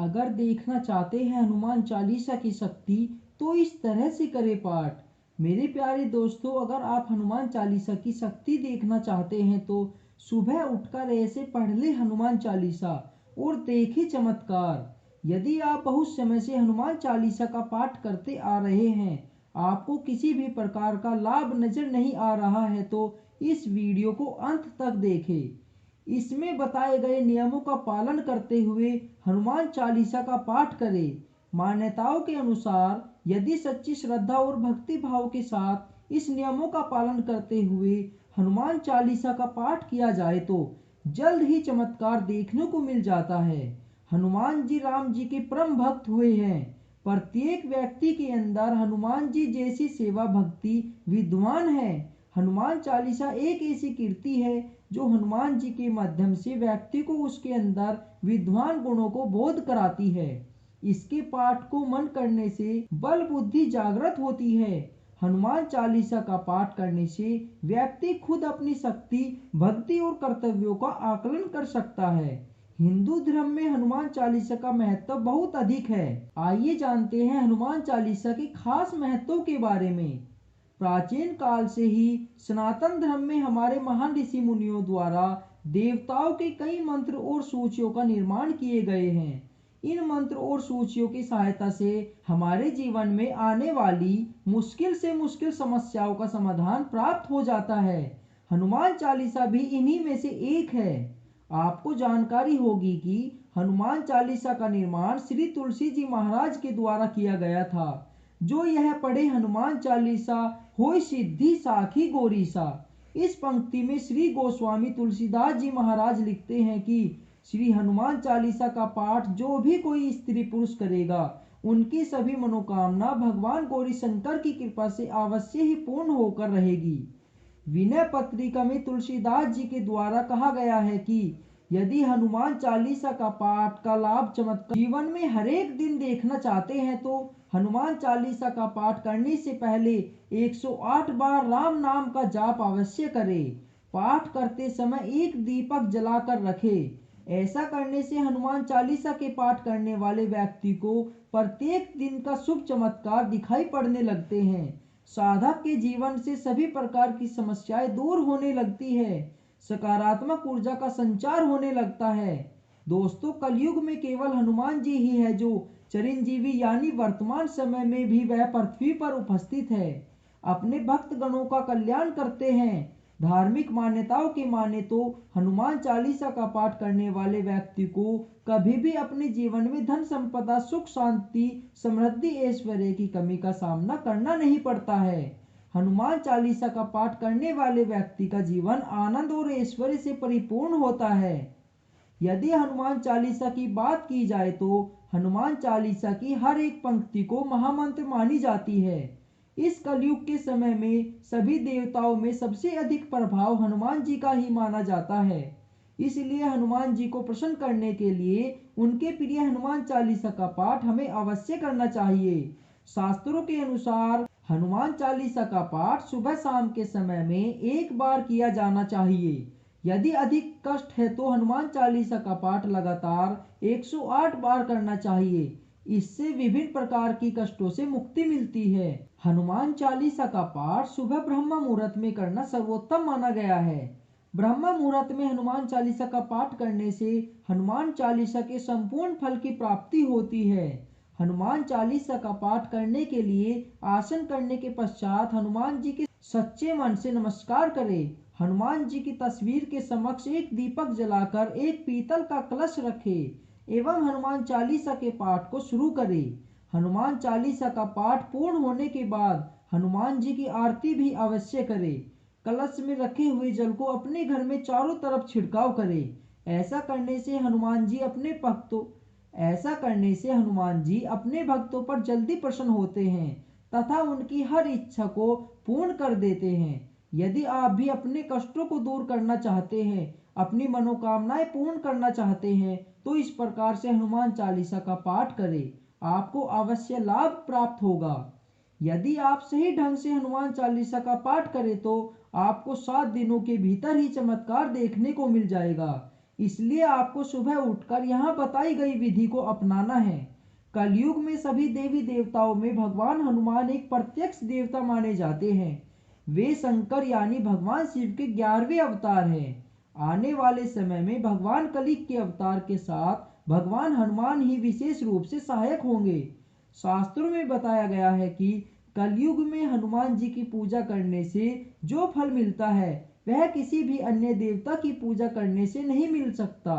अगर देखना चाहते हैं हनुमान चालीसा की शक्ति तो इस तरह से करें पाठ। मेरे प्यारे दोस्तों, अगर आप हनुमान चालीसा की शक्ति देखना चाहते हैं तो सुबह उठकर ऐसे पढ़ ले हनुमान चालीसा और देखे चमत्कार। यदि आप बहुत समय से हनुमान चालीसा का पाठ करते आ रहे हैं, आपको किसी भी प्रकार का लाभ नजर नहीं आ रहा है तो इस वीडियो को अंत तक देखें। इसमें बताए गए नियमों का पालन करते हुए हनुमान चालीसा का पाठ करें। मान्यताओं के अनुसार यदि सच्ची श्रद्धा और भक्ति भाव के साथ इस नियमों का पालन करते हुए हनुमान चालीसा का पाठ किया जाए तो जल्द ही चमत्कार देखने को मिल जाता है। हनुमान जी राम जी के परम भक्त हुए हैं। प्रत्येक व्यक्ति के अंदर हनुमान जी जैसी सेवा भक्ति विद्वान है। हनुमान चालीसा एक ऐसी कीर्ति है जो हनुमान जी के माध्यम से व्यक्ति को उसके अंदर विद्वान गुणों को बोध कराती है। इसके पाठ को मन करने से बल बुद्धि जागृत होती है। हनुमान चालीसा का पाठ करने से व्यक्ति खुद अपनी शक्ति भक्ति और कर्तव्यों का आकलन कर सकता है। हिंदू धर्म में हनुमान चालीसा का महत्व बहुत अधिक है। आइए जानते हैं हनुमान चालीसा के खास महत्व के बारे में। प्राचीन काल से ही सनातन धर्म में हमारे महान ऋषि मुनियों द्वारा देवताओं के कई मंत्र और सूचियों का निर्माण किए गए हैं। इन मंत्र और सूचियों की सहायता से हमारे जीवन में आने वाली मुश्किल से मुश्किल समस्याओं का समाधान प्राप्त हो जाता है। हनुमान चालीसा भी इन्हीं में से एक है। आपको जानकारी होगी कि हनुमान चालीसा का निर्माण श्री तुलसी जी महाराज के द्वारा किया गया था। जो यह पढ़े हनुमान चालीसा होय सिद्धि साखी गौरीसा। इस पंक्ति में श्री गोस्वामी तुलसीदास जी महाराज लिखते हैं कि श्री हनुमान चालीसा का पाठ जो भी कोई स्त्री पुरुष करेगा, उनकी सभी मनोकामना भगवान गौरी शंकर की कृपा से अवश्य ही पूर्ण होकर रहेगी। विनय पत्रिका में तुलसीदास जी के द्वारा कहा गया है कि यदि हनुमान चालीसा का पाठ का लाभ चमत्कार जीवन में हर एक दिन देखना चाहते हैं तो हनुमान चालीसा का पाठ करने से पहले 108 बार राम नाम का जाप अवश्य करें। पाठ करते समय एक दीपक जलाकर रखें। ऐसा करने से हनुमान चालीसा के पाठ करने वाले व्यक्ति को प्रत्येक दिन का शुभ चमत्कार दिखाई पड़ने लगते हैं। साधक के जीवन से सभी प्रकार की समस्याएं दूर होने लगती है। सकारात्मक ऊर्जा का संचार होने लगता है। दोस्तों, कलयुग में केवल हनुमान जी ही है जो चिरंजीवी यानी वर्तमान समय में भी वह पृथ्वी पर उपस्थित है, अपने भक्त गणों का कल्याण करते हैं। धार्मिक मान्यताओं के माने तो हनुमान चालीसा का पाठ करने वाले व्यक्ति को कभी भी अपने जीवन में धन संपदा सुख शांति समृद्धि ऐश्वर्य की कमी का सामना करना नहीं पड़ता है। हनुमान चालीसा का पाठ करने वाले व्यक्ति का जीवन आनंद और ऐश्वर्य से परिपूर्ण होता है। यदि हनुमान चालीसा की बात की जाए तो हनुमान चालीसा की हर एक पंक्ति को महामंत्र मानी जाती है। इस कलयुग के समय में सभी देवताओं में सबसे अधिक प्रभाव हनुमान जी का ही माना जाता है। इसलिए हनुमान जी को प्रसन्न करने के लिए उनके प्रिय हनुमान चालीसा का पाठ हमें अवश्य करना चाहिए। शास्त्रों के अनुसार हनुमान चालीसा का पाठ सुबह शाम के समय में एक बार किया जाना चाहिए। यदि अधिक कष्ट है तो हनुमान चालीसा का पाठ लगातार 108 बार करना चाहिए। इससे विभिन्न प्रकार की कष्टों से मुक्ति मिलती है। हनुमान चालीसा का पाठ सुबह ब्रह्म मुहूर्त में करना सर्वोत्तम माना गया है। ब्रह्म मुहूर्त में हनुमान चालीसा का पाठ करने से हनुमान चालीसा के संपूर्ण फल की प्राप्ति होती है। हनुमान चालीसा का पाठ करने के लिए आसन करने के पश्चात हनुमान जी के सच्चे मन से नमस्कार करें। हनुमान जी की तस्वीर के समक्ष एक दीपक जलाकर एक पीतल का कलश रखें एवं हनुमान चालीसा के पाठ को शुरू करें। हनुमान चालीसा का पाठ पूर्ण होने के बाद हनुमान जी की आरती भी अवश्य करें। कलश में रखे हुए जल को अपने घर में चारों तरफ छिड़काव करें। ऐसा करने से हनुमान जी अपने भक्तों पर जल्दी प्रसन्न होते हैं तथा उनकी हर इच्छा को पूर्ण कर देते हैं। यदि आप भी अपने कष्टों को दूर करना चाहते हैं, अपनी मनोकामनाएं पूर्ण करना चाहते हैं तो इस प्रकार से हनुमान चालीसा का पाठ करें। आपको अवश्य लाभ प्राप्त होगा। यदि आप सही ढंग से हनुमान चालीसा का पाठ करें तो आपको 7 दिनों के भीतर ही चमत्कार देखने को मिल जाएगा। इसलिए आपको सुबह उठकर यहाँ बताई गई विधि को अपनाना है। कलयुग में सभी देवी देवताओं में भगवान हनुमान एक प्रत्यक्ष देवता माने जाते हैं। वे शंकर यानी भगवान शिव के 11वें अवतार हैं। आने वाले समय में भगवान कली के अवतार के साथ भगवान हनुमान ही विशेष रूप से सहायक होंगे। शास्त्रों में बताया गया है कि कलयुग में हनुमान जी की पूजा करने से जो फल मिलता है वह किसी भी अन्य देवता की पूजा करने से नहीं मिल सकता।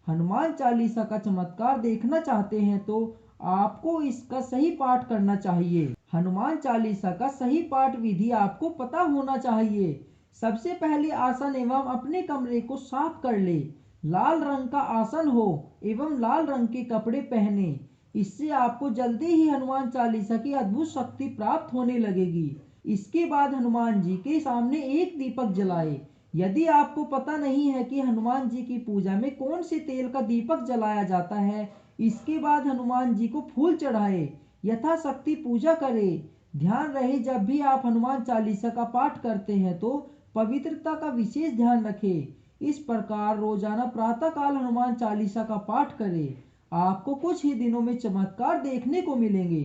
हनुमान चालीसा का चमत्कार देखना चाहते हैं तो आपको इसका सही पाठ करना चाहिए। हनुमान चालीसा का सही पाठ विधि आपको पता होना चाहिए। सबसे पहले आसन एवं अपने कमरे को साफ कर ले। लाल रंग का आसन हो एवं लाल रंग के कपड़े पहने। इससे आपको जल्दी ही हनुमान चालीसा की अद्भुत शक्ति प्राप्त होने लगेगी। इसके बाद हनुमान जी के सामने एक दीपक जलाए। यदि आपको पता नहीं है कि हनुमान जी की पूजा में कौन से तेल का दीपक जलाया जाता है, इसके बाद हनुमान जी को फूल चढ़ाए, यथाशक्ति पूजा करें। ध्यान रहे जब भी आप हनुमान चालीसा का पाठ करते हैं तो पवित्रता का विशेष ध्यान रखें। इस प्रकार रोजाना प्रातःकाल हनुमान चालीसा का पाठ करें। आपको कुछ ही दिनों में चमत्कार देखने को मिलेंगे।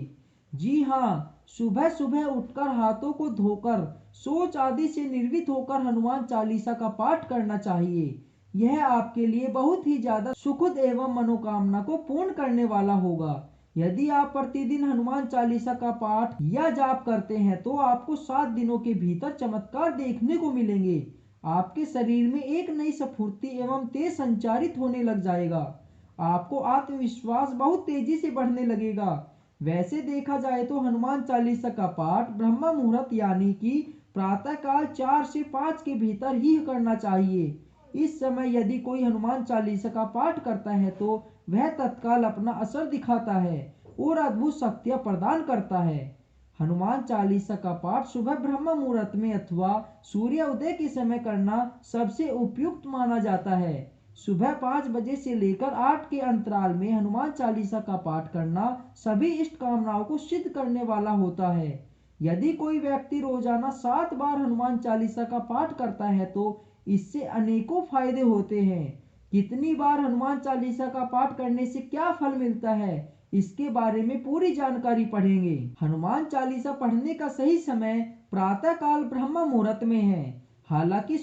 जी हाँ, सुबह सुबह उठकर हाथों को धोकर शौच आदि से निर्वित होकर हनुमान चालीसा का पाठ करना चाहिए। यह आपके लिए बहुत ही ज्यादा सुखद एवं मनोकामना को पूर्ण करने वाला होगा। यदि आप प्रतिदिन हनुमान चालीसा का पाठ या जाप करते हैं तो आपको 7 दिनों के भीतर चमत्कार देखने को मिलेंगे। आपके शरीर में एक नई स्फूर्ति एवं तेज संचारित होने लग जाएगा। आपको आत्मविश्वास बहुत तेजी से बढ़ने लगेगा। वैसे देखा जाए तो हनुमान चालीसा का पाठ ब्रह्म मुहूर्त यानी कि प्रातःकाल 4 से 5 के भीतर ही करना चाहिए। इस समय यदि कोई हनुमान चालीसा का पाठ करता है तो वह तत्काल अपना असर दिखाता है और अद्भुत शक्तियां प्रदान करता है। हनुमान चालीसा का पाठ सुबह ब्रह्म मुहूर्त में अथवा सूर्य उदय के समय करना सबसे उपयुक्त माना जाता है। सुबह 5 बजे से लेकर 8 के अंतराल में हनुमान चालीसा का पाठ करना सभी इष्ट कामनाओं को सिद्ध करने वाला होता है। यदि कोई व्यक्ति रोजाना 7 बार हनुमान चालीसा का पाठ करता है तो इससे अनेकों फायदे होते हैं। कितनी बार हनुमान चालीसा का पाठ करने से क्या फल मिलता है, इसके बारे में पूरी जानकारी पढ़ेंगे। हनुमान चालीसा पढ़ने का सही समय प्रातःकाल ब्रह्म मुहूर्त में है। हालांकि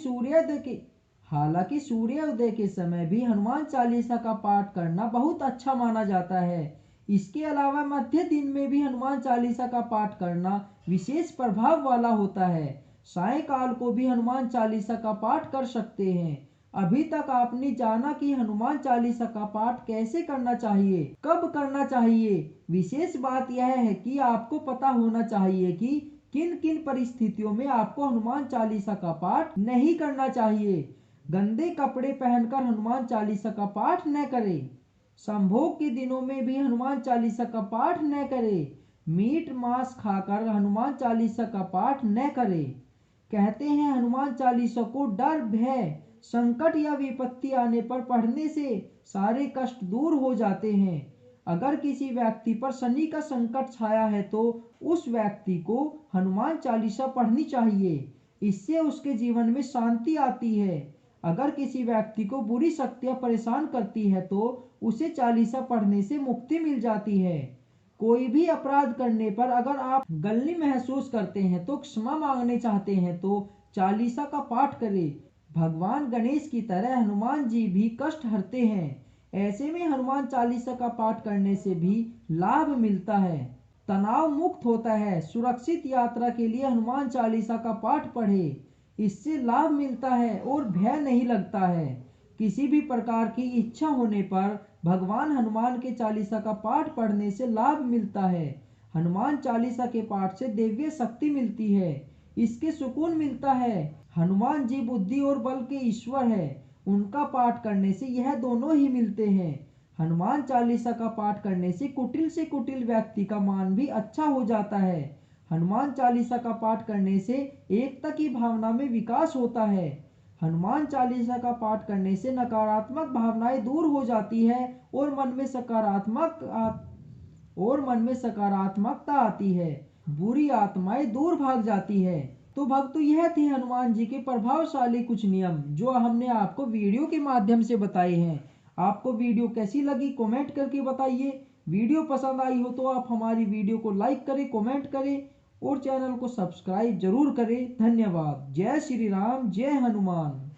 सूर्योदय के समय भी हनुमान चालीसा का पाठ करना बहुत अच्छा माना जाता है। इसके अलावा मध्य दिन में भी हनुमान चालीसा का पाठ करना विशेष प्रभाव वाला होता है। सायंकाल को भी हनुमान चालीसा का पाठ कर सकते हैं। अभी तक आपने जाना कि हनुमान चालीसा का पाठ कैसे करना चाहिए, कब करना चाहिए। विशेष बात यह है कि आपको पता होना चाहिए कि किन किन परिस्थितियों में आपको हनुमान चालीसा का पाठ नहीं करना चाहिए। गंदे कपड़े पहनकर हनुमान चालीसा का पाठ न करें। संभोग के दिनों में भी हनुमान चालीसा का पाठ न करें। मीट मांस खाकर हनुमान चालीसा का पाठ न करें। कहते हैं हनुमान चालीसा को डर, भय, संकट या विपत्ति आने पर पढ़ने से सारे कष्ट दूर हो जाते हैं। अगर किसी व्यक्ति पर शनि का संकट छाया है तो उस व्यक्ति को हनुमान चालीसा पढ़नी चाहिए। इससे उसके जीवन में शांति आती है। अगर किसी व्यक्ति को बुरी शक्तियां परेशान करती है तो उसे चालीसा पढ़ने से मुक्ति मिल जाती है। कोई भी अपराध करने पर अगर आप गलनी महसूस करते हैं तो क्षमा मांगने चाहते हैं तो चालीसा का पाठ करें। भगवान गणेश की तरह हनुमान जी भी कष्ट हरते हैं। ऐसे में हनुमान चालीसा का पाठ करने से भी लाभ मिलता है, तनाव मुक्त होता है। सुरक्षित यात्रा के लिए हनुमान चालीसा का पाठ पढ़े, इससे लाभ मिलता है और भय नहीं लगता है। किसी भी प्रकार की इच्छा होने पर भगवान हनुमान के चालीसा का पाठ पढ़ने से लाभ मिलता है। हनुमान चालीसा के पाठ से दिव्य शक्ति मिलती है, इसके सुकून मिलता है। हनुमान जी बुद्धि और बल के ईश्वर है, उनका पाठ करने से यह दोनों ही मिलते हैं। हनुमान चालीसा का पाठ करने से कुटिल व्यक्ति का मान भी अच्छा हो जाता है। हनुमान चालीसा का पाठ करने से एकता की भावना में विकास होता है। हनुमान चालीसा का पाठ करने से नकारात्मक भावनाएं दूर हो जाती है और मन में सकारात्मकता आती है। बुरी आत्माएं दूर भाग जाती है। तो भक्तों, यह थे हनुमान जी के प्रभावशाली कुछ नियम जो हमने आपको वीडियो के माध्यम से बताए हैं। आपको वीडियो कैसी लगी कमेंट करके बताइए। वीडियो पसंद आई हो तो आप हमारी वीडियो को लाइक करें, कमेंट करें और चैनल को सब्सक्राइब जरूर करें। धन्यवाद। जय श्री राम, जय हनुमान।